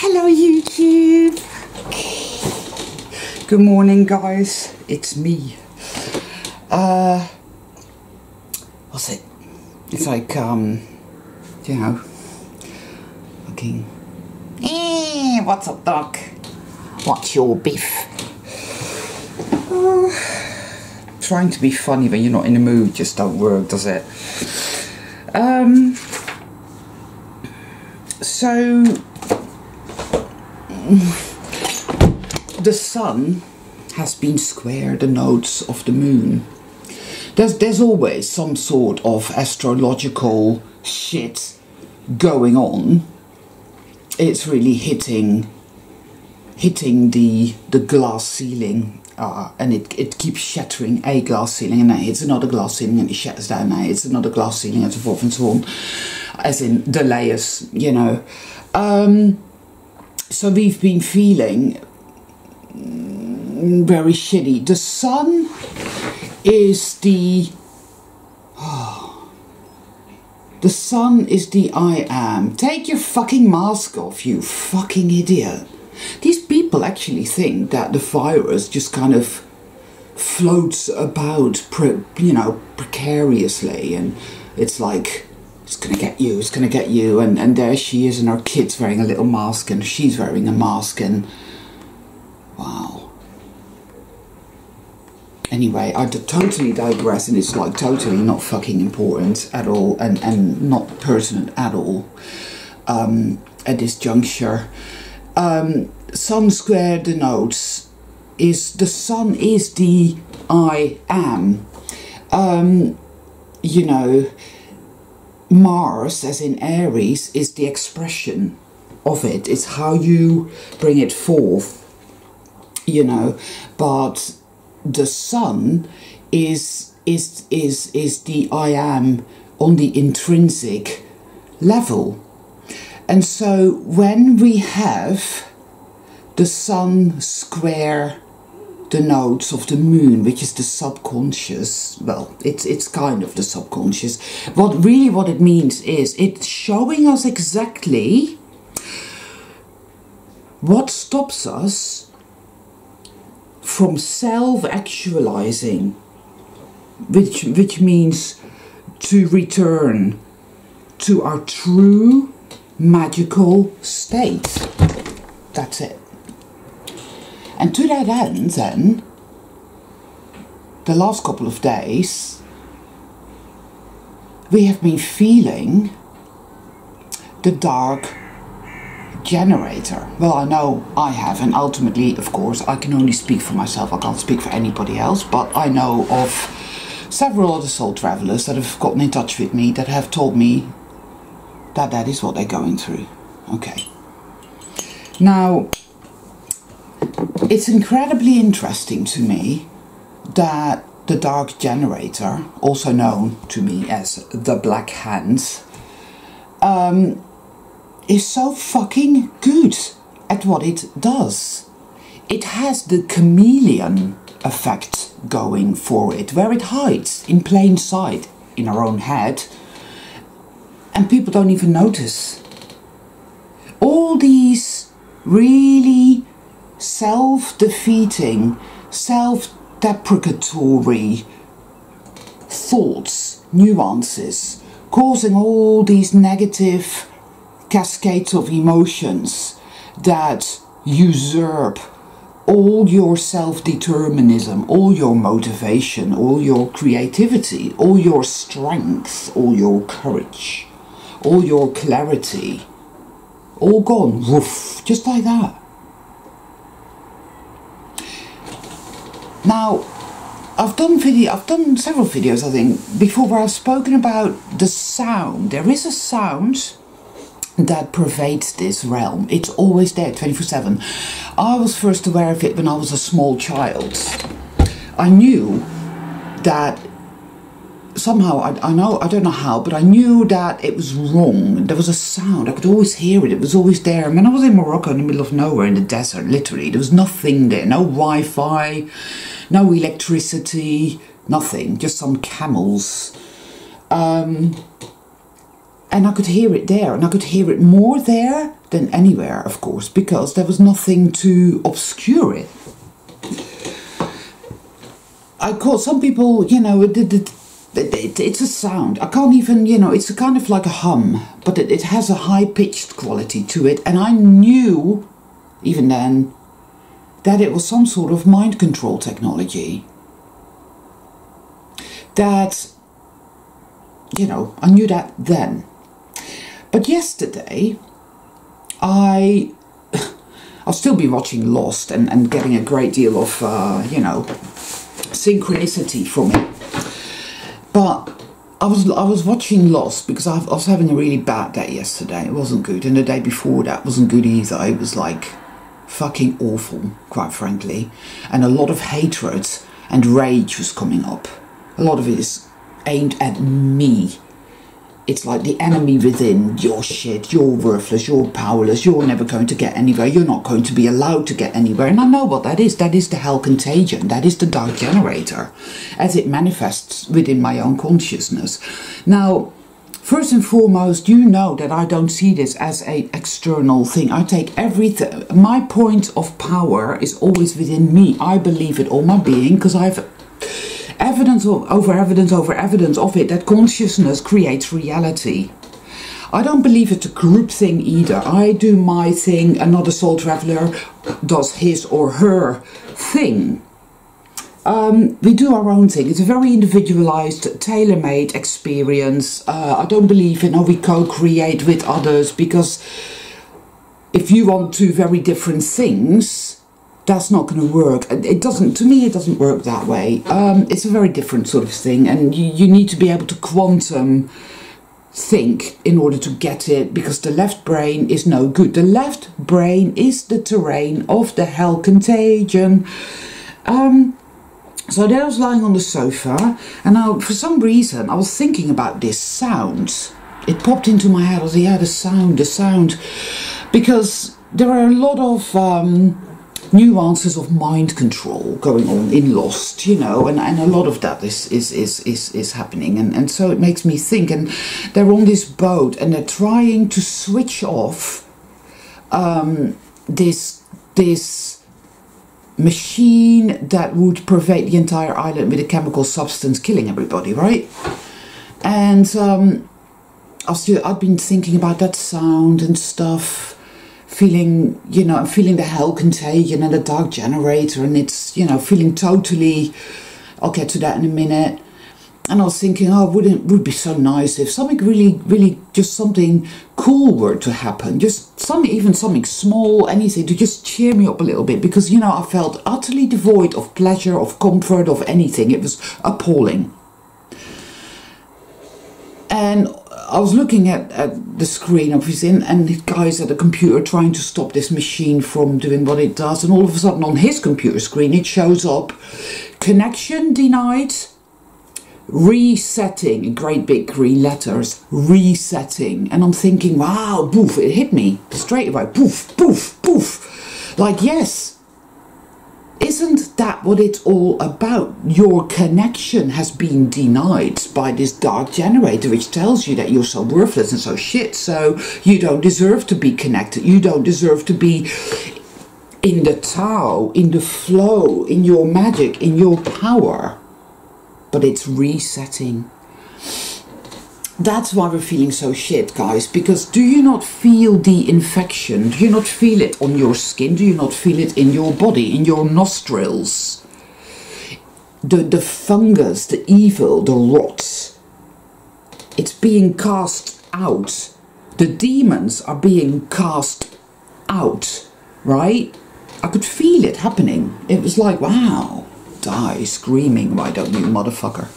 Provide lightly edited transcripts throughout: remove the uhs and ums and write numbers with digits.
Hello YouTube! Good morning guys, it's me. What's it? It's like, you know, fucking, what's up doc? What's your beef? Trying to be funny when you're not in the mood just don't work, does it? So the sun has been square the nodes of the moon. There's always some sort of astrological shit going on. It's really hitting the glass ceiling, and it keeps shattering a glass ceiling, and then it hits another glass ceiling and it shatters down, and it's another glass ceiling, and so forth and so on, as in the layers, you know. So we've been feeling very shitty. The sun is the sun is the I am. Take your fucking mask off, you fucking idiot. These people actually think that the virus just kind of floats about, you know, precariously, and it's like, it's gonna get you, it's gonna get you, and there she is, and her kid's wearing a little mask, and she's wearing a mask, and wow. Anyway, I totally digress, and it's like totally not fucking important at all, and not pertinent at all at this juncture. Sun squared denotes the sun is the I am. You know, Mars, as in Aries, is the expression of it. It's how you bring it forth, you know. But the sun is the I am on the intrinsic level. And so when we have the sun square the nodes of the moon, which is the subconscious, well, it's kind of the subconscious. What it means is it's showing us exactly what stops us from self-actualizing, which means to return to our true magical state. That's it. And to that end, then, the last couple of days, we have been feeling the dark generator. Well, I know I have, and ultimately, of course, I can only speak for myself. I can't speak for anybody else, but I know of several other soul travelers that have gotten in touch with me that have told me that that is what they're going through. Okay. Now, it's incredibly interesting to me that the dark generator, also known to me as the Black Hand, is so fucking good at what it does. It has the chameleon effect going for it, where it hides in plain sight in our own head, and people don't even notice. All these really self-defeating, self-deprecatory thoughts, nuances, causing all these negative cascades of emotions that usurp all your self-determinism, all your motivation, all your creativity, all your strength, all your courage, all your clarity, all gone, woof, just like that. Now, I've done several videos, I think, before, where I've spoken about the sound. There is a sound that pervades this realm. It's always there, 24/7. I was first aware of it when I was a small child. I knew that somehow, I don't know how, but I knew that it was wrong. There was a sound, I could always hear it, it was always there. And when I was in Morocco, in the middle of nowhere, in the desert, literally, there was nothing there, no Wi-Fi, no electricity, nothing, just some camels. And I could hear it there, and I could hear it more there than anywhere, of course, because there was nothing to obscure it. I call some people, you know, it's a sound. I can't even, you know, it's a kind of like a hum, but it has a high-pitched quality to it. And I knew, even then, that it was some sort of mind control technology. That, you know, I knew that then. But yesterday, I've still been watching Lost and getting a great deal of, you know, synchronicity from it. But I was watching Lost because I was having a really bad day yesterday. It wasn't good. And the day before that wasn't good either. It was like fucking awful, quite frankly. And a lot of hatred and rage was coming up. A lot of it is aimed at me. It's like the enemy within. You're shit, you're worthless, you're powerless, you're never going to get anywhere, you're not going to be allowed to get anywhere. And I know what that is. That is the hell contagion. That is the dark generator as it manifests within my own consciousness. Now, first and foremost, you know that I don't see this as an external thing. I take everything. My point of power is always within me. I believe it all my being because I've evidence over evidence of it, that consciousness creates reality. I don't believe it's a group thing either. I do my thing, another soul traveler does his or her thing. We do our own thing. It's a very individualized, tailor-made experience. I don't believe in how we co-create with others, because if you want two very different things, that's not going to work. It doesn't, to me, it doesn't work that way. It's a very different sort of thing, and you need to be able to quantum think in order to get it, because the left brain is no good. The left brain is the terrain of the hell contagion. So there I was lying on the sofa, and now for some reason I was thinking about this sound. It popped into my head. I was like, yeah, the sound, because there are a lot of nuances of mind control going on in Lost, you know, and a lot of that is happening, and so it makes me think. And they're on this boat and they're trying to switch off this machine that would pervade the entire island with a chemical substance killing everybody, right? And I've been thinking about that sound and stuff, feeling, you know, I'm feeling the hell contagion and the dark generator, and it's, you know, feeling totally, I'll get to that in a minute. And I was thinking, oh, it would be so nice if something really just something cool were to happen, just even something small, anything to just cheer me up a little bit, because, you know, I felt utterly devoid of pleasure, of comfort, of anything. It was appalling. And I was looking at the screen, obviously, and the guy's at the computer trying to stop this machine from doing what it does. And all of a sudden on his computer screen, it shows up, connection denied, resetting, in great big green letters, resetting. And I'm thinking, wow, poof, it hit me straight away, poof, poof, poof. Like, yes. Isn't that what it's all about? Your connection has been denied by this dark generator, which tells you that you're so worthless and so shit, so you don't deserve to be connected. You don't deserve to be in the Tao, in the flow, in your magic, in your power. But it's resetting. That's why we're feeling so shit, guys, because do you not feel the infection? Do you not feel it on your skin? Do you not feel it in your body, in your nostrils? The fungus, the evil, the rot. It's being cast out. The demons are being cast out, right? I could feel it happening. It was like, wow, die screaming, why don't you, motherfucker?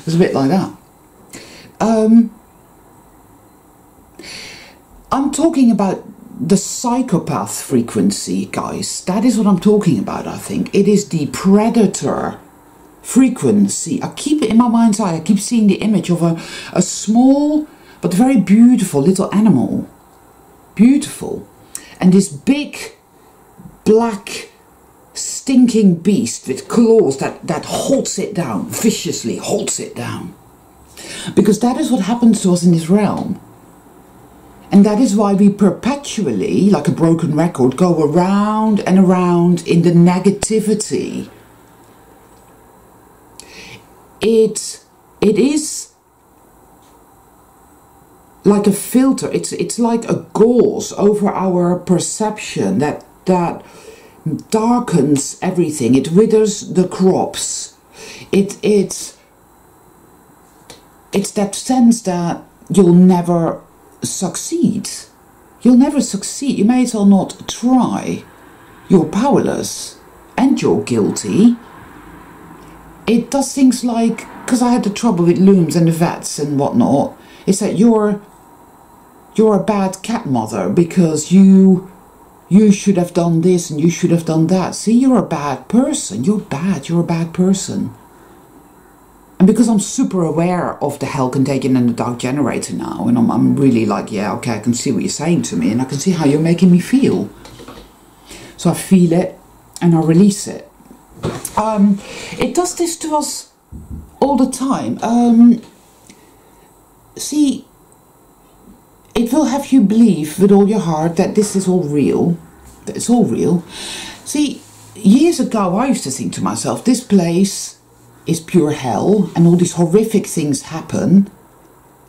It was a bit like that. I'm talking about the psychopath frequency, guys. That is what I'm talking about, I think. It is the predator frequency. I keep it in my mind's eye. I keep seeing the image of a small but very beautiful little animal. Beautiful. And this big, black, stinking beast with claws that holds it down, viciously holds it down. Because that is what happens to us in this realm. And that is why we perpetually, like a broken record, go around and around in the negativity. It is like a filter. It's like a gauze over our perception that darkens everything. It withers the crops. It's that sense that you'll never succeed. You'll never succeed. You may as well not try. You're powerless and you're guilty. It does things like, because I had the trouble with looms and the vets and whatnot, it's that you're a bad cat mother because you should have done this and you should have done that. See, you're a bad person. You're a bad person. And because I'm super aware of the hell contagion and the dark generator now, and I'm really like, yeah, okay, I can see what you're saying to me, and I can see how you're making me feel. So I feel it, and I release it. It does this to us all the time. See, it will have you believe with all your heart that this is all real, that it's all real. See, years ago I used to think to myself, this place is pure hell and all these horrific things happen.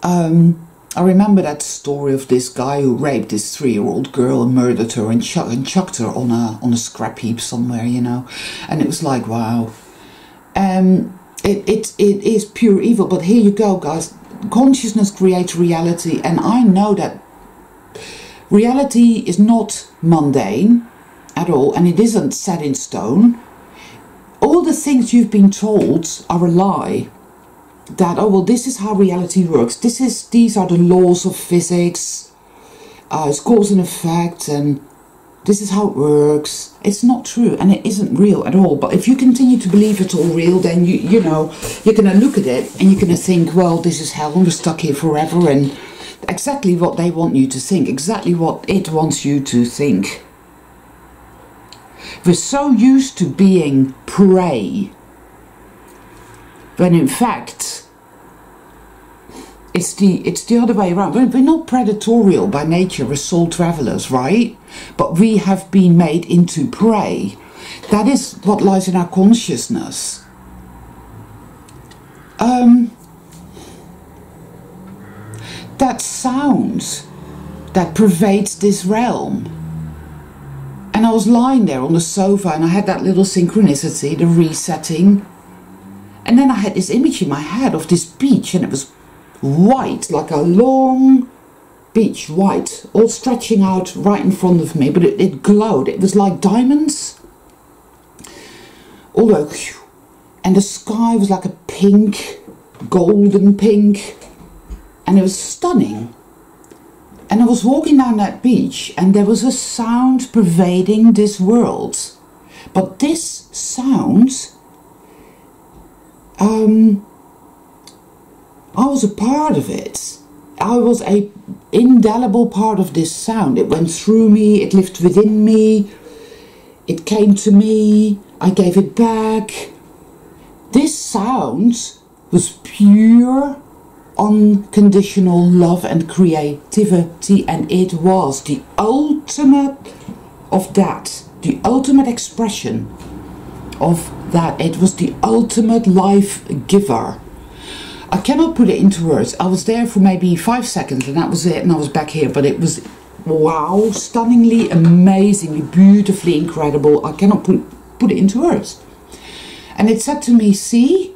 I remember that story of this guy who raped this 3-year-old girl and murdered her and chucked her on a scrap heap somewhere, you know. And it was like, wow. It is pure evil. But here you go, guys. Consciousness creates reality, and I know that reality is not mundane at all, and it isn't set in stone. All the things you've been told are a lie. That, oh well, this is how reality works. These are the laws of physics. It's cause and effect, and this is how it works. It's not true, and it isn't real at all. But if you continue to believe it's all real, then you know, you're going to look at it and you're going to think, well, this is hell and we're stuck here forever, and exactly what they want you to think, exactly what it wants you to think. We're so used to being prey, when in fact it's the other way around. We're not predatorial by nature, we're soul travelers, right? But we have been made into prey. That is what lies in our consciousness. That sound that pervades this realm. And I was lying there on the sofa and I had that little synchronicity, the resetting. And then I had this image in my head of this beach, and it was white, like a long beach, white, all stretching out right in front of me, but it glowed. It was like diamonds. Although, and the sky was like a pink, golden pink, and it was stunning. And I was walking down that beach, and there was a sound pervading this world. But this sound, I was a part of it. I was a indelible part of this sound. It went through me, it lived within me, it came to me, I gave it back. This sound was pure, unconditional love and creativity, and it was the ultimate of that, the ultimate expression of that. It was the ultimate life giver. I cannot put it into words. I was there for maybe 5 seconds and that was it, and I was back here, but it was wow, stunningly, amazingly, beautifully incredible. I cannot put it into words. And it said to me, see,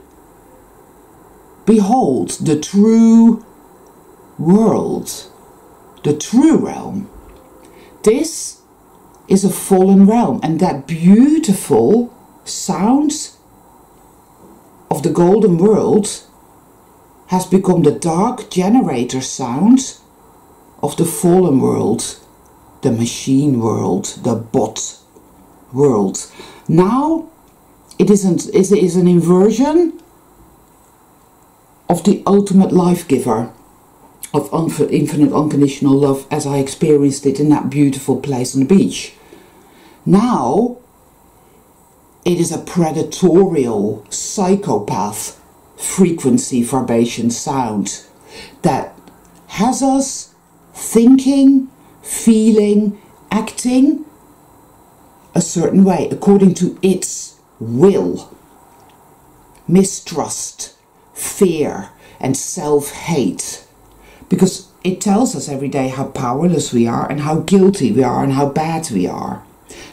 behold the true world, the true realm. This is a fallen realm, and that beautiful sound of the golden world has become the dark generator sound of the fallen world, the machine world, the bot world. Now it is an inversion of the ultimate life giver, of infinite unconditional love, as I experienced it in that beautiful place on the beach. Now it is a predatorial psychopath frequency, vibration, sound that has us thinking, feeling, acting a certain way according to its will. Mistrust, fear, and self-hate. Because it tells us every day how powerless we are and how guilty we are and how bad we are.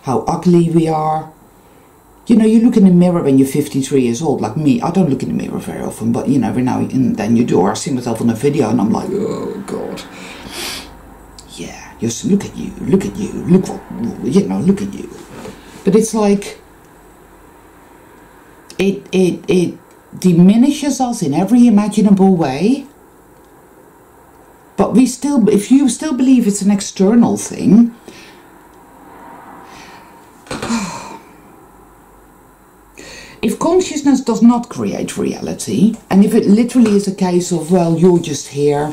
How ugly we are. You know, you look in the mirror when you're 53 years old, like me. I don't look in the mirror very often, but you know, every now and then you do. Or I see myself on a video and I'm like, oh God. Yeah, just look at you, look at you, look what, you know, look at you. But it's like, it diminishes us in every imaginable way. But we still, if you still believe it's an external thing, if consciousness does not create reality, and if it literally is a case of, well, you're just here,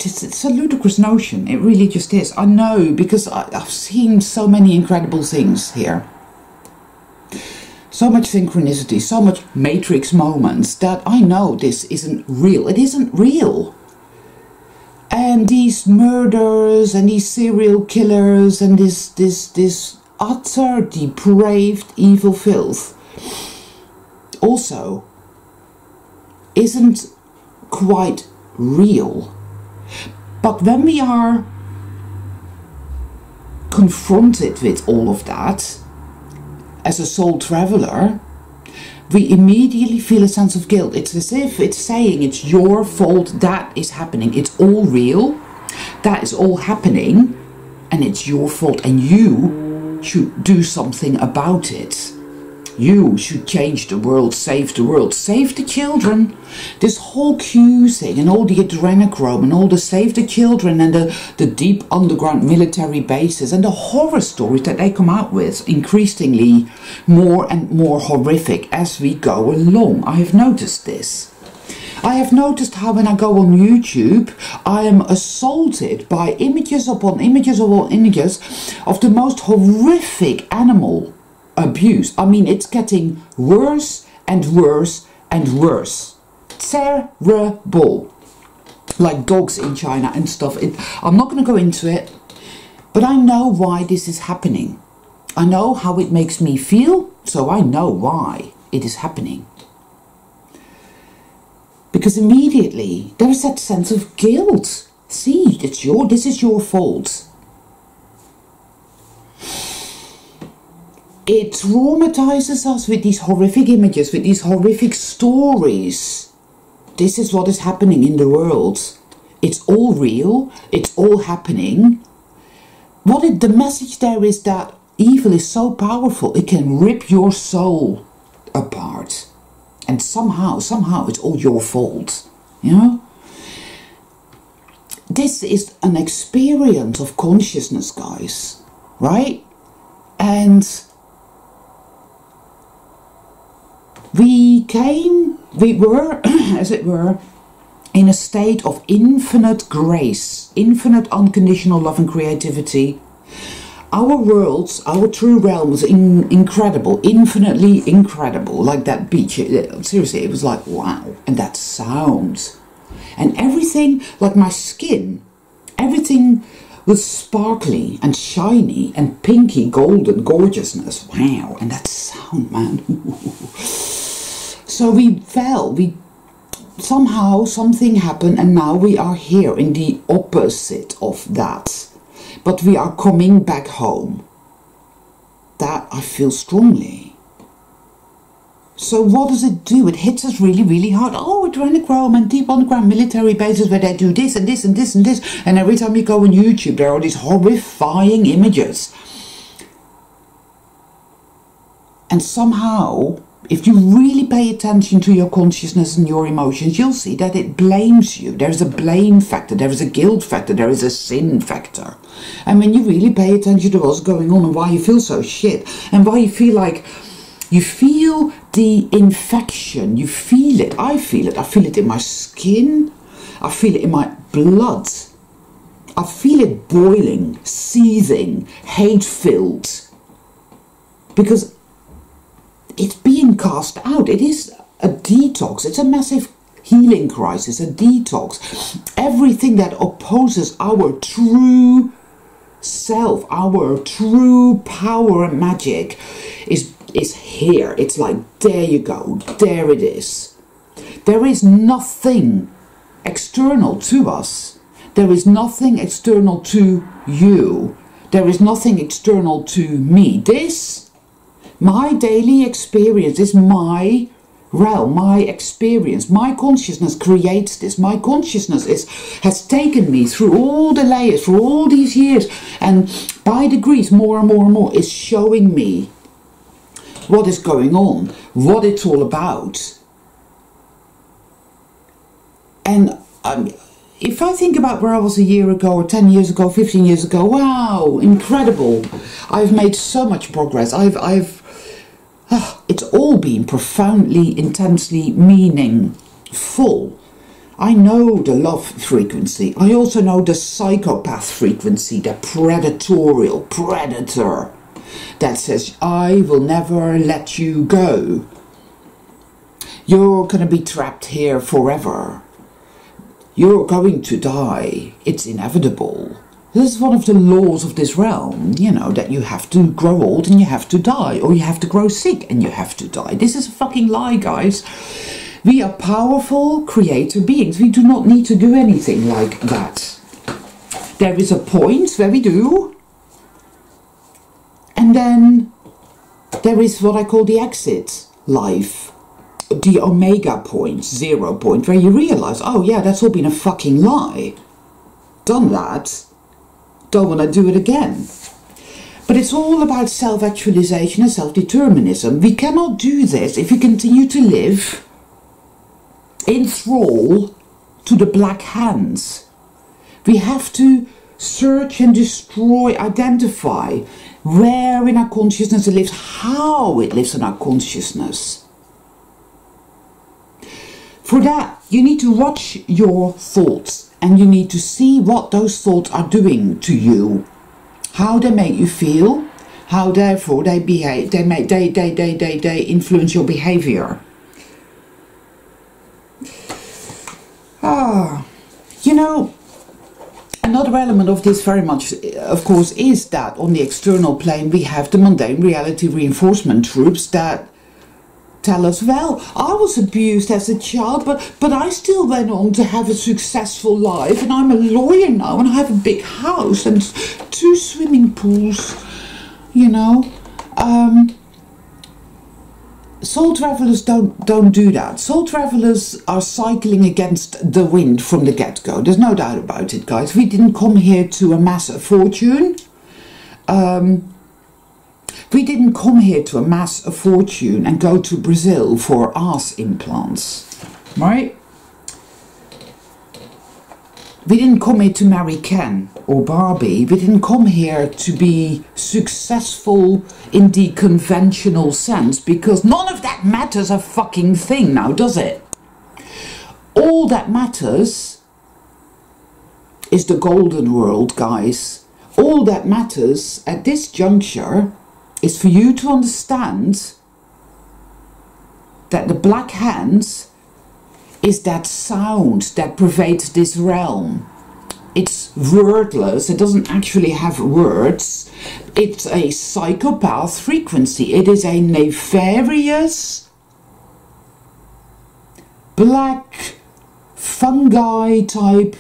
it's a ludicrous notion. It really just is. I know, because I've seen so many incredible things here. So much synchronicity, so much matrix moments that I know this isn't real. It isn't real. And these murders and these serial killers and this utter depraved evil filth also isn't quite real. But when we are confronted with all of that, as a soul traveler, we immediately feel a sense of guilt. It's as if it's saying it's your fault that is happening. It's all real. That is all happening. And it's your fault. And you should do something about it. You should change the world, save the children. This whole Q thing and all the adrenochrome and all the save the children and the deep underground military bases and the horror stories that they come out with, increasingly more and more horrific as we go along. I have noticed this. I have noticed how when I go on YouTube, I am assaulted by images upon images upon images of the most horrific animal abuse. I mean, it's getting worse and worse and worse. Terrible. Like dogs in China and stuff. I'm not going to go into it, but I know why this is happening. I know how it makes me feel, so I know why it is happening. Because immediately there is that sense of guilt. See, this is your fault. It traumatizes us with these horrific images, with these horrific stories. This is what is happening in the world. It's all real. It's all happening. The message there is that evil is so powerful, it can rip your soul apart. And somehow it's all your fault. You know? This is an experience of consciousness, guys. Right? And we were, as it were, in a state of infinite grace, infinite unconditional love and creativity. Our worlds, our true realm was incredible, infinitely incredible, like that beach. Seriously, it was like, wow. And that sound. And everything, like my skin, everything was sparkly and shiny and pinky golden gorgeousness. Wow. And that sound, man. So we fell, somehow something happened, and now we are here in the opposite of that. But we are coming back home. That I feel strongly. So what does it do? It hits us really, really hard. Oh, adrenochrome and deep underground military bases where they do this and this and this and this. And every time you go on YouTube, there are these horrifying images. And somehow, if you really pay attention to your consciousness and your emotions, you'll see that it blames you. There's a blame factor, there is a guilt factor, there is a sin factor. And when you really pay attention to what's going on and why you feel so shit, and why you feel like, you feel the infection, you feel it, I feel it in my skin, I feel it in my blood, I feel it boiling, seething, hate-filled. Because it's being cast out. It is a detox. It's a massive healing crisis, a detox. Everything that opposes our true self, our true power and magic is here. It's like, there you go, there it is. There is nothing external to us. There is nothing external to you. There is nothing external to me. This, my daily experience, is my realm, my experience. My consciousness creates this. My consciousness has taken me through all the layers, through all these years, and by degrees, more and more and more, is showing me what is going on, what it's all about. And if I think about where I was a year ago, or 10 years ago, 15 years ago, wow, incredible. I've made so much progress. It's all been profoundly, intensely meaningful. I know the love frequency. I also know the psychopath frequency, the predator that says, I will never let you go. You're going to be trapped here forever. You're going to die. It's inevitable. This is one of the laws of this realm, you know, that you have to grow old and you have to die, or you have to grow sick and you have to die. This is a fucking lie, guys. We are powerful creator beings. We do not need to do anything like that. There is a point where we do, and then there is what I call the exit life. The omega point, 0 point, where you realize, oh yeah, that's all been a fucking lie. Done that. Don't want to do it again. But it's all about self-actualization and self-determinism. We cannot do this if we continue to live in thrall to the black hands. We have to search and destroy, identify where in our consciousness it lives, how it lives in our consciousness. For that, you need to watch your thoughts, and you need to see what those thoughts are doing to you, how they make you feel, how therefore they behave, they influence your behavior. You know, another element of this very much, of course, is that on the external plane we have the mundane reality reinforcement troops that tell us, well, I was abused as a child, but I still went on to have a successful life, and I'm a lawyer now, and I have a big house and 2 swimming pools, you know. Soul travelers don't do that. Soul travelers are cycling against the wind from the get-go. There's no doubt about it, guys. We didn't come here to amass a fortune. We didn't come here to amass a fortune and go to Brazil for ass implants, right? We didn't come here to marry Ken or Barbie. We didn't come here to be successful in the conventional sense, because none of that matters a fucking thing now, does it? All that matters is the golden world, guys. All that matters at this juncture is for you to understand that the black hands is that sound that pervades this realm. It's wordless, it doesn't actually have words. It's a psychopath frequency. It is a nefarious, black, fungi type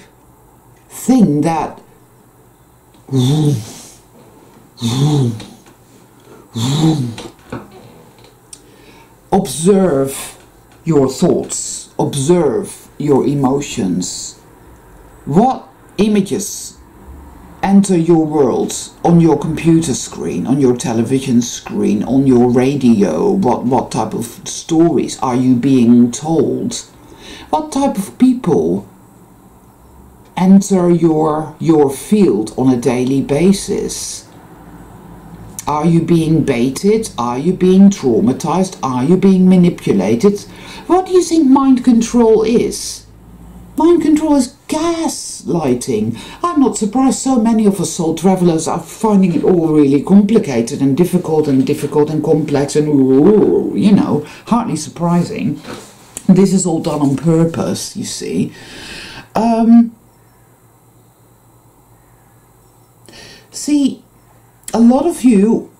thing that observe your thoughts, observe your emotions. What images enter your world on your computer screen, on your television screen, on your radio? What type of stories are you being told? What type of people enter your field on a daily basis? Are you being baited? Are you being traumatized? Are you being manipulated? What do you think mind control is? Mind control is gaslighting. I'm not surprised so many of us soul travelers are finding it all really complicated and difficult and complex and, ooh, you know, hardly surprising. This is all done on purpose, you see. See, a lot of you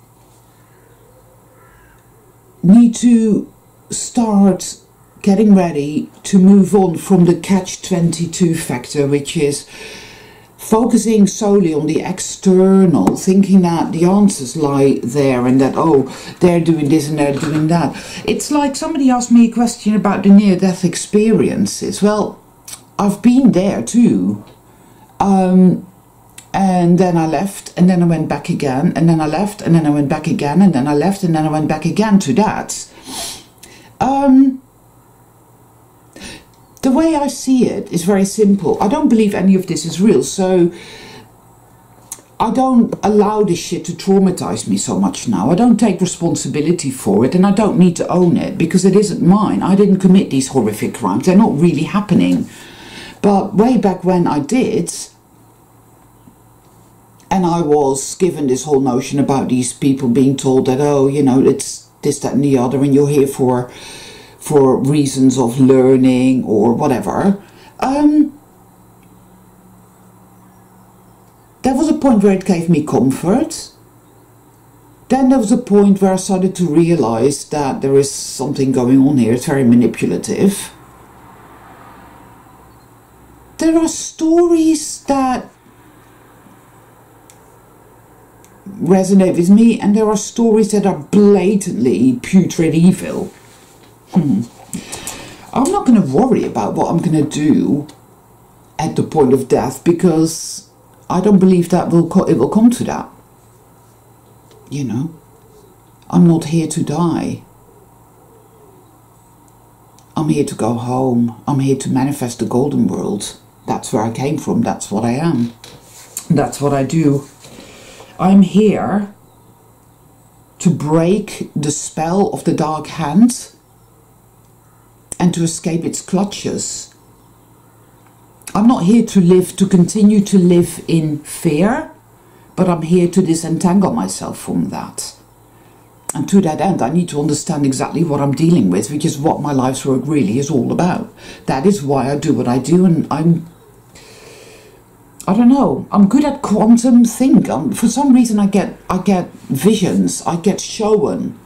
need to start getting ready to move on from the catch-22 factor, which is focusing solely on the external, thinking that the answers lie there and that, oh, they're doing this and they're doing that. It's like somebody asked me a question about the near-death experiences. Well, I've been there too. And then I left, and then I went back again, and then I left, and then I went back again, and then I left, and then I went back again to that. The way I see it is very simple. I don't believe any of this is real, so I don't allow this shit to traumatize me so much now. I don't take responsibility for it, and I don't need to own it, because it isn't mine. I didn't commit these horrific crimes. They're not really happening. But way back when I did, and I was given this whole notion about these people being told that, oh, you know, it's this, that and the other, and you're here for reasons of learning or whatever. There was a point where it gave me comfort. Then there was a point where I started to realize that there is something going on here. It's very manipulative. There are stories that resonate with me, and there are stories that are blatantly putrid evil. I'm not going to worry about what I'm going to do at the point of death, because I don't believe that it will come to that. You know, I'm not here to die. I'm here to go home. I'm here to manifest the golden world. That's where I came from. That's what I am. That's what I do. I'm here to break the spell of the dark hand and to escape its clutches. I'm not here to continue to live in fear, but I'm here to disentangle myself from that. And to that end, I need to understand exactly what I'm dealing with, which is what my life's work really is all about. That is why I do what I do, and I don't know, I'm good at quantum think. For some reason I get visions, I get shown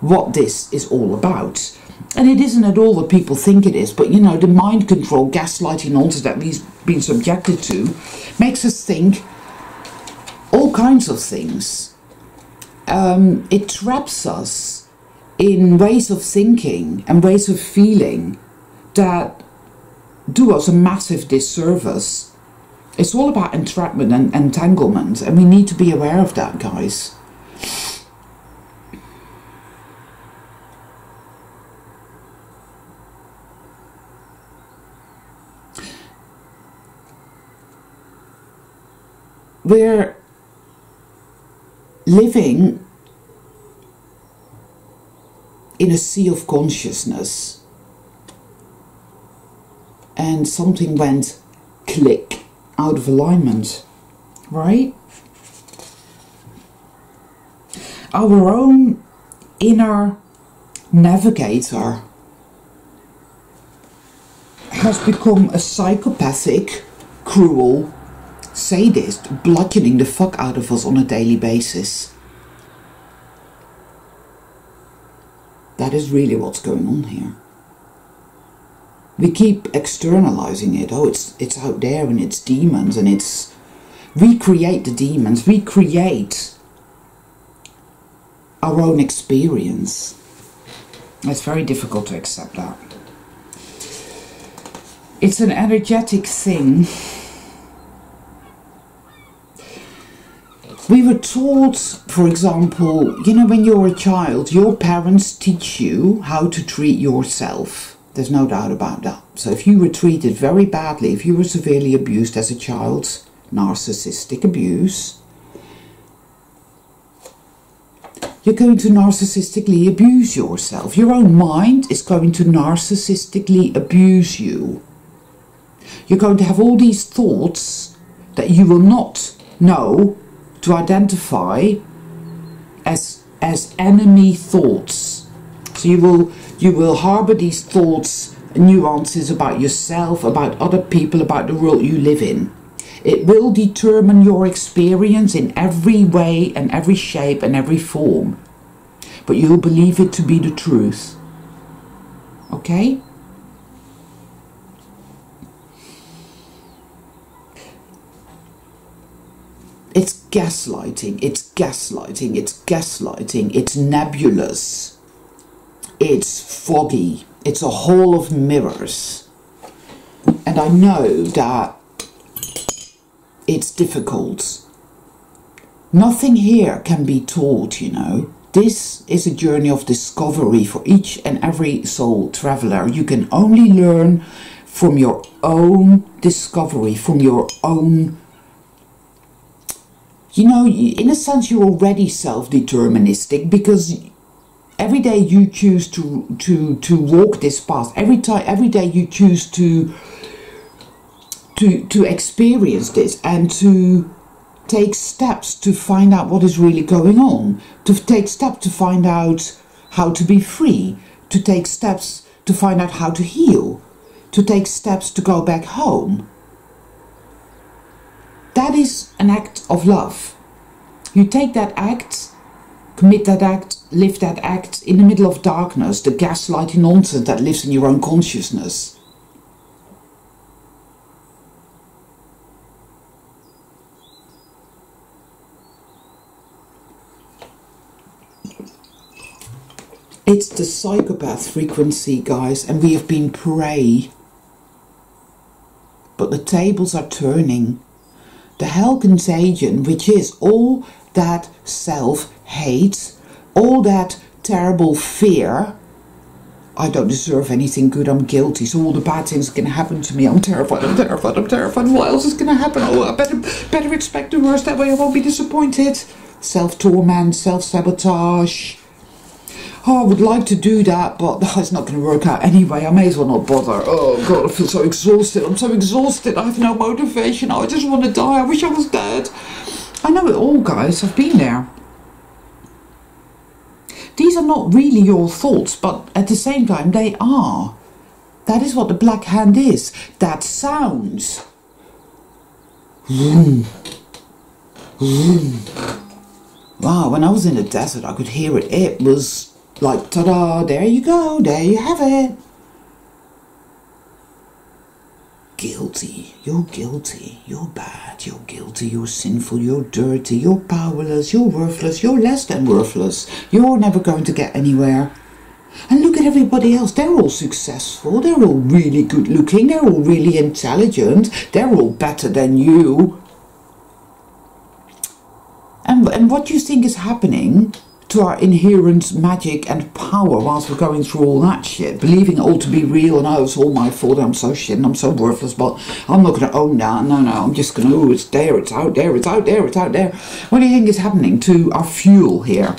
what this is all about. And it isn't at all what people think it is, but you know, the mind control, gaslighting nonsense that we've been subjected to makes us think all kinds of things. It traps us in ways of thinking and ways of feeling that do us a massive disservice. It's all about entrapment and entanglement, and we need to be aware of that, guys. We're living in a sea of consciousness, and something went click out of alignment, right? Our own inner navigator has become a psychopathic, cruel sadist, bludgeoning the fuck out of us on a daily basis. That is really what's going on here. We keep externalizing it. Oh, it's out there and it's demons, and it's... We create the demons. We create our own experience. It's very difficult to accept that. It's an energetic thing. We were taught, for example, you know, when you're a child, your parents teach you how to treat yourself. There's no doubt about that. So if you were treated very badly, if you were severely abused as a child, narcissistic abuse, you're going to narcissistically abuse yourself. Your own mind is going to narcissistically abuse you. you're going to have all these thoughts that you will not know to identify as enemy thoughts. So you will harbor these thoughts and nuances about yourself, about other people, about the world you live in. It will determine your experience in every way and every shape and every form. But you'll believe it to be the truth. Okay? It's gaslighting, it's gaslighting, it's gaslighting, it's nebulous, it's foggy, it's a hall of mirrors. And I know that it's difficult. Nothing here can be taught, you know. This is a journey of discovery for each and every soul traveler. You can only learn from your own discovery, from your own. You know, in a sense, you're already self-deterministic, because every day you choose to walk this path. Every day you choose to experience this and to take steps to find out what is really going on. To take steps to find out how to be free. To take steps to find out how to heal. To take steps to go back home. That is an act of love. You take that act, commit that act, live that act in the middle of darkness, the gaslighting nonsense that lives in your own consciousness. It's the psychopath frequency, guys, and we have been prey. But the tables are turning. The hell contagion, which is all that self-hate, all that terrible fear. I don't deserve anything good, I'm guilty, so all the bad things are going to happen to me. I'm terrified, I'm terrified, I'm terrified. What else is going to happen? Oh, I better expect the worst, that way I won't be disappointed. Self-torment, self-sabotage. Oh, I would like to do that, but it's not going to work out anyway. I may as well not bother. Oh, God, I feel so exhausted. I'm so exhausted. I have no motivation. I just want to die. I wish I was dead. I know it all, guys. I've been there. These are not really your thoughts, but at the same time, they are. That is what the black hand is. That sounds. Vroom. Vroom. Wow, when I was in the desert, I could hear it. It was like, ta-da, there you go, there you have it. Guilty, you're bad, you're guilty, you're sinful, you're dirty, you're powerless, you're worthless, you're less than worthless, you're never going to get anywhere. And look at everybody else, they're all successful, they're all really good looking, they're all really intelligent, they're all better than you. And what do you think is happening to our inherent magic and power whilst we're going through all that shit, believing it all to be real, and oh, it's all my fault, I'm so shit and I'm so worthless, but I'm not going to own that. No, I'm just going to, oh, it's there, it's out there, it's out there, it's out there. What do you think is happening to our fuel here?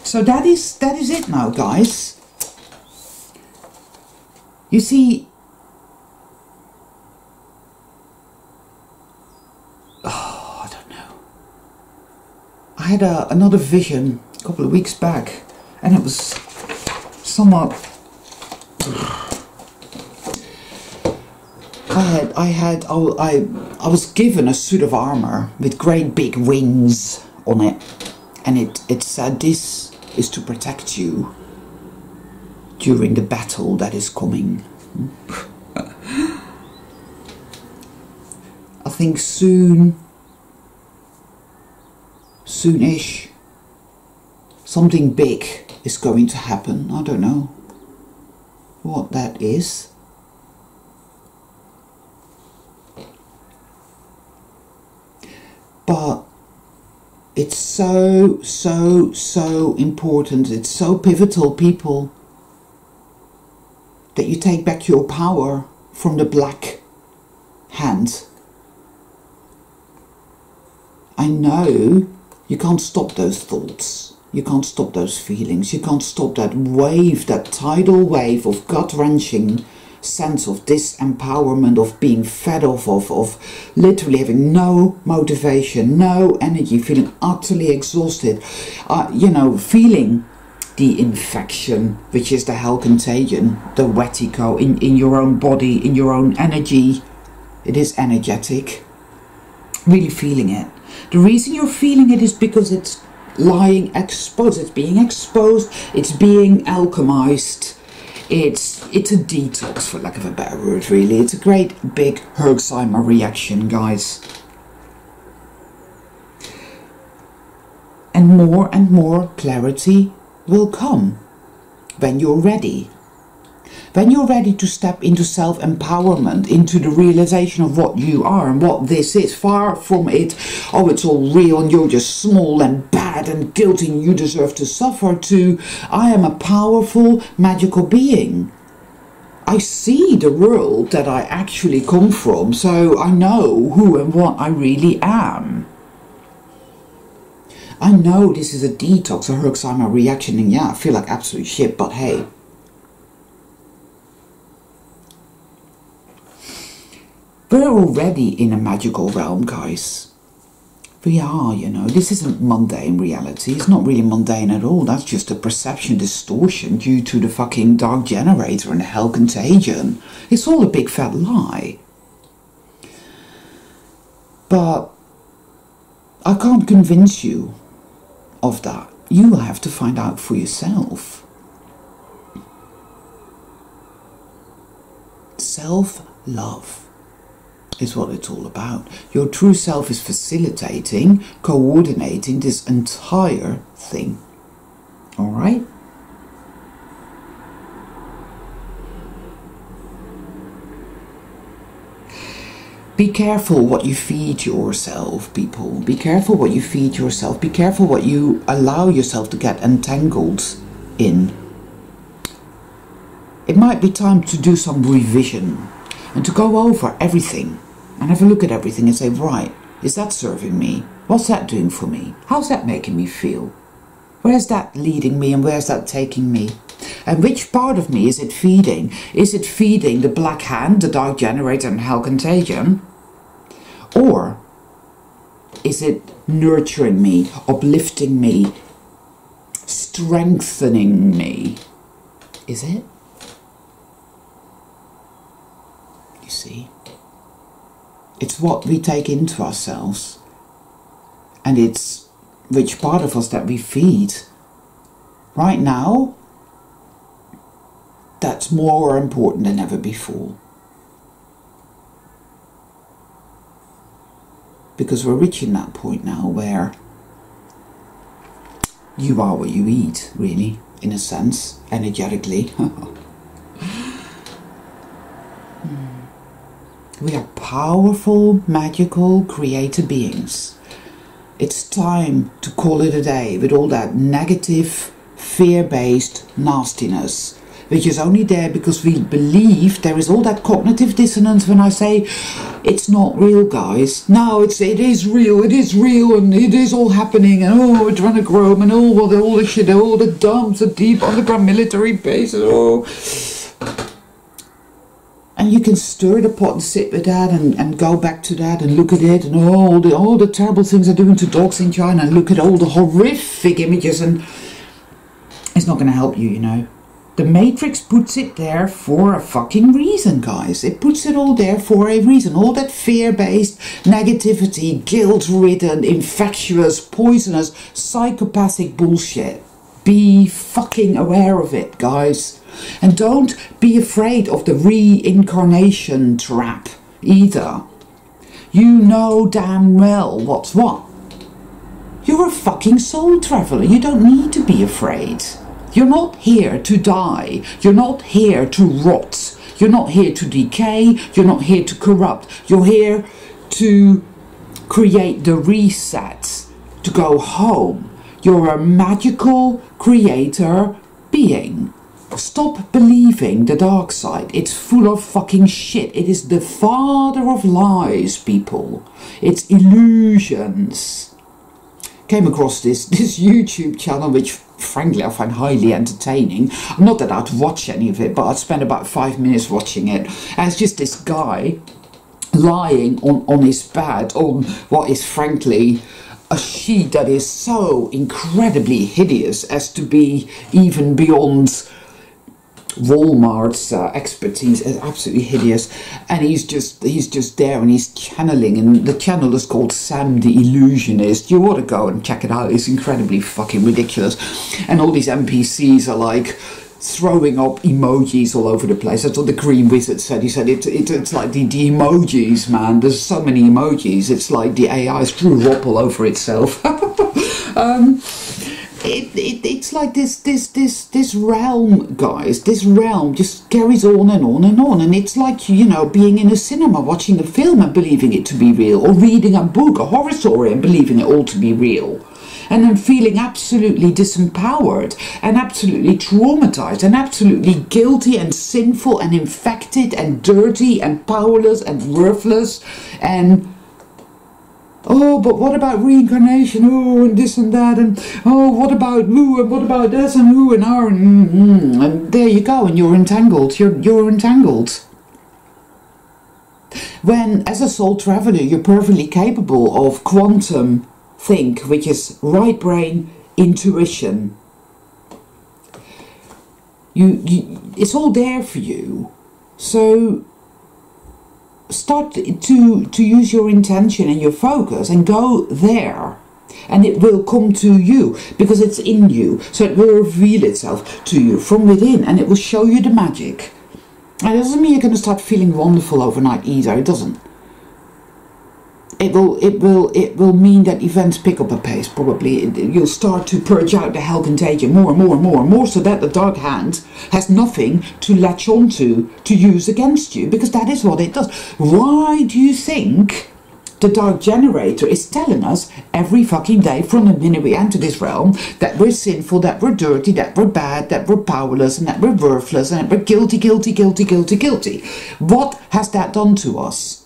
So that is it now, guys. You see, I had another vision a couple of weeks back, and it was somewhat. I was given a suit of armor with great big wings on it, and it said, "This is to protect you during the battle that is coming." I think soonish, something big is going to happen. I don't know what that is. But it's so important. It's so pivotal, people, that you take back your power from the black hand. I know you can't stop those thoughts. You can't stop those feelings. You can't stop that wave, that tidal wave of gut-wrenching sense of disempowerment, of being fed off, of literally having no motivation, no energy, feeling utterly exhausted, you know, feeling the infection, which is the hell contagion, the wetico in your own body, in your own energy. It is energetic. Really feeling it. The reason you're feeling it is because it's lying exposed, it's being exposed, it's being alchemized. It's a detox, for lack of a better word, really. It's a great big Herxheimer reaction, guys. And more clarity will come when you're ready. When you're ready to step into self-empowerment, into the realization of what you are and what this is, far from it, oh, it's all real and you're just small and bad and guilty and you deserve to suffer, to I am a powerful, magical being. I see the world that I actually come from, so I know who and what I really am. I know this is a detox, a Herxheimer reaction, and yeah, I feel like absolute shit, but hey. We're already in a magical realm, guys. We are, you know. This isn't mundane reality. It's not really mundane at all. That's just a perception distortion due to the fucking dark generator and the hell contagion. It's all a big fat lie. But I can't convince you of that. You will have to find out for yourself. Self-love is what it's all about. Your true self is facilitating, coordinating this entire thing. Alright? Be careful what you feed yourself, people. Be careful what you feed yourself. Be careful what you allow yourself to get entangled in. It might be time to do some revision and to go over everything and have a look at everything and say, right, is that serving me? What's that doing for me? How's that making me feel? Where's that leading me and where's that taking me? And which part of me is it feeding? Is it feeding the black hand, the dark generator and hell contagion? Or is it nurturing me, uplifting me, strengthening me? Is it? You see? It's what we take into ourselves. And it's which part of us that we feed. Right now, that's more important than ever before. Because we're reaching that point now where you are what you eat, really, in a sense, energetically. We are powerful, magical, creator beings. It's time to call it a day with all that negative, fear-based nastiness, which is only there because we believe there is all that cognitive dissonance when I say it's not real, guys. No, it is real, and it is all happening, and oh, we're trying to grow them, and all the shit, all the dumps, the deep underground military bases, oh. And you can stir the pot and sit with that and go back to that and look at it and all the terrible things they're doing to dogs in China and look at all the horrific images, and it's not going to help you, you know. The Matrix puts it there for a fucking reason, guys. It puts it all there for a reason. All that fear-based negativity, guilt-ridden, infectious, poisonous, psychopathic bullshit. Be fucking aware of it, guys. And don't be afraid of the reincarnation trap either. You know damn well what's what. You're a fucking soul traveler. You don't need to be afraid. You're not here to die. You're not here to rot. You're not here to decay. You're not here to corrupt. You're here to create the reset, to go home. You're a magical creator being. Stop believing the dark side. It's full of fucking shit. It is the father of lies, people. It's illusions. came across this YouTube channel, which frankly I find highly entertaining. Not that I'd watch any of it, but I'd spend about 5 minutes watching it. And it's just this guy lying on his bed on what is frankly a sheet that is so incredibly hideous as to be even beyond Walmart's expertise. Is absolutely hideous, and he's just there and he's channeling, and the channel is called Sam the Illusionist. You ought to go and check it out. It's incredibly fucking ridiculous, and all these NPCs are like throwing up emojis all over the place. That's what the Green Wizard said. He said it's like the emojis, man. There's so many emojis. It's like the AI threw up all over itself. It's like this realm, guys. This realm just carries on and on and on, and it's like, you know, being in a cinema watching a film and believing it to be real, or reading a book, a horror story, and believing it all to be real, and then feeling absolutely disempowered and absolutely traumatized and absolutely guilty and sinful and infected and dirty and powerless and worthless and oh, but what about reincarnation? Oh, and this and that, and oh, what about who, and what about this, and who, and our, and there you go, and you're entangled. You're entangled. When, as a soul traveler, you're perfectly capable of quantum think, which is right brain intuition. It's all there for you. So start to use your intention and your focus and go there, and it will come to you because it's in you. So it will reveal itself to you from within, and it will show you the magic. And it doesn't mean you're going to start feeling wonderful overnight either. It doesn't. It will mean that events pick up a pace, probably. You'll start to purge out the hell contagion more and more and more and more, so that the dark hand has nothing to latch onto to use against you, because that is what it does. Why do you think the dark generator is telling us every fucking day from the minute we enter this realm that we're sinful, that we're dirty, that we're bad, that we're powerless, and that we're worthless, and that we're guilty, guilty, guilty, guilty, guilty? What has that done to us?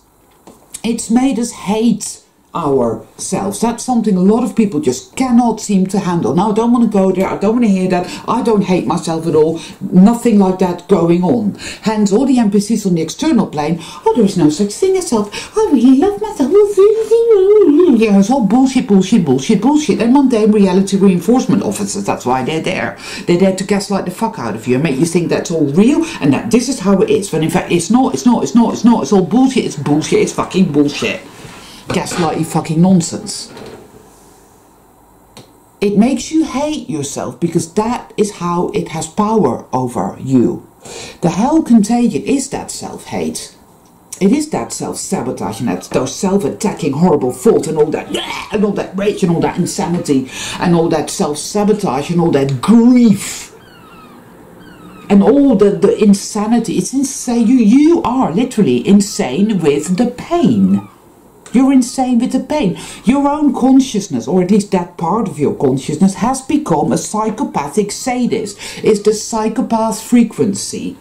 It's made us hate ourselves. That's something a lot of people just cannot seem to handle. Now, I don't want to go there. I don't want to hear that. I don't hate myself at all. Nothing like that going on. Hence, all the NPCs on the external plane, oh, there is no such thing as self. I really love myself. Yeah, it's all bullshit, bullshit, bullshit, bullshit. And mundane reality reinforcement officers. That's why they're there. They're there to gaslight the fuck out of you and make you think that's all real and that this is how it is. When in fact, it's not, it's not, it's not, it's not. It's all bullshit, it's bullshit, it's fucking bullshit. Gaslighty fucking nonsense. It makes you hate yourself because that is how it has power over you. The hell contagion is that self-hate. It is that self-sabotage and that's those self-attacking horrible thoughts and all that rage and all that insanity and all that self-sabotage and all that grief and all the insanity. It's insane. You are literally insane with the pain. You're insane with the pain. Your own consciousness, or at least that part of your consciousness, has become a psychopathic sadist. It's the psychopath frequency.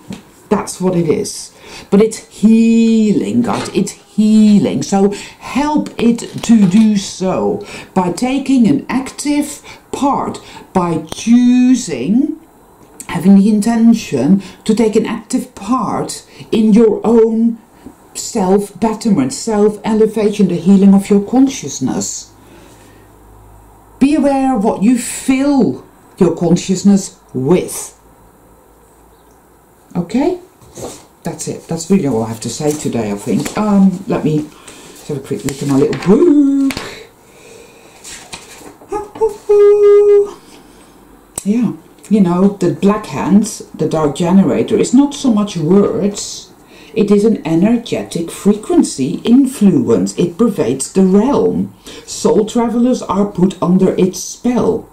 That's what it is. But it's healing, guys. It's healing. So help it to do so by taking an active part, by choosing, having the intention to take an active part in your own self-betterment, self-elevation, the healing of your consciousness. Be aware of what you fill your consciousness with. Okay? That's it. That's really all I have to say today, I think. Let me have a quick look at my little book. Yeah. You know, the black hand, the dark generator, is not so much words. It is an energetic frequency influence. It pervades the realm. Soul travelers are put under its spell.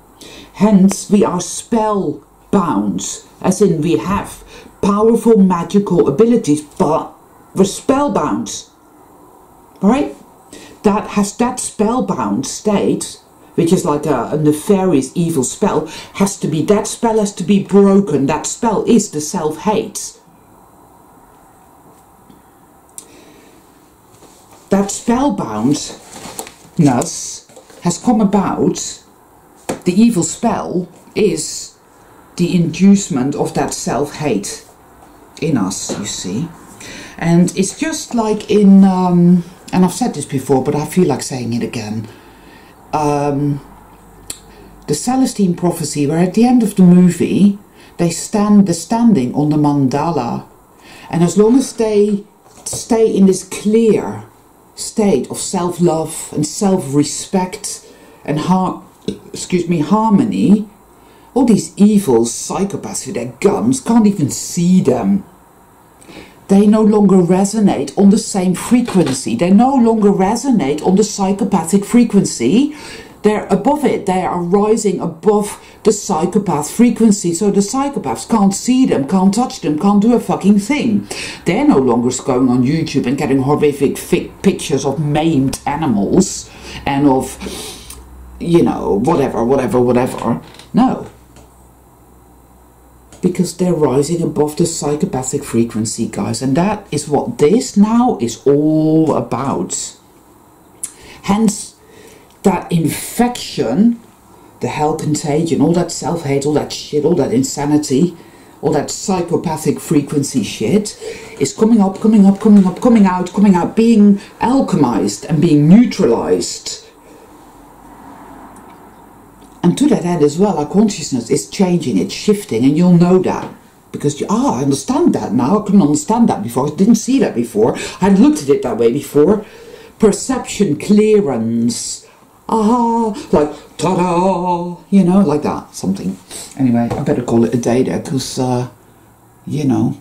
Hence, we are spellbound, as in we have powerful magical abilities, but we're spellbound. Right? That has that spellbound state, which is like a nefarious evil spell, that spell has to be broken. That spell is the self-hate. That spellboundness has come about, the evil spell is the inducement of that self-hate in us, you see. And it's just like in, and I've said this before, but I feel like saying it again, the Celestine prophecy, where at the end of the movie, they're standing on the mandala, and as long as they stay in this clear state of self-love and self-respect and harmony, all these evil psychopaths with their guns can't even see them. They no longer resonate on the same frequency. They no longer resonate on the psychopathic frequency. They're above it. They are rising above the psychopath frequency. So the psychopaths can't see them, can't touch them, can't do a fucking thing. They're no longer going on YouTube and getting horrific pictures of maimed animals and of, you know, whatever. No. Because they're rising above the psychopathic frequency, guys. And that is what this now is all about. Hence, that infection, the hell contagion, all that self-hate, all that shit, all that insanity, all that psychopathic frequency shit is coming out, being alchemized and being neutralized. And to that end as well, our consciousness is changing, it's shifting, and you'll know that. Because, I understand that now. I couldn't understand that before. I didn't see that before. I hadn't looked at it that way before. Perception clearance. Like, ta-da, you know, like that, something. Anyway, I better call it a day there, because, you know.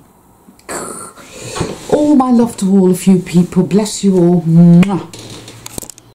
All my love to all of you people. Bless you all. Mwah.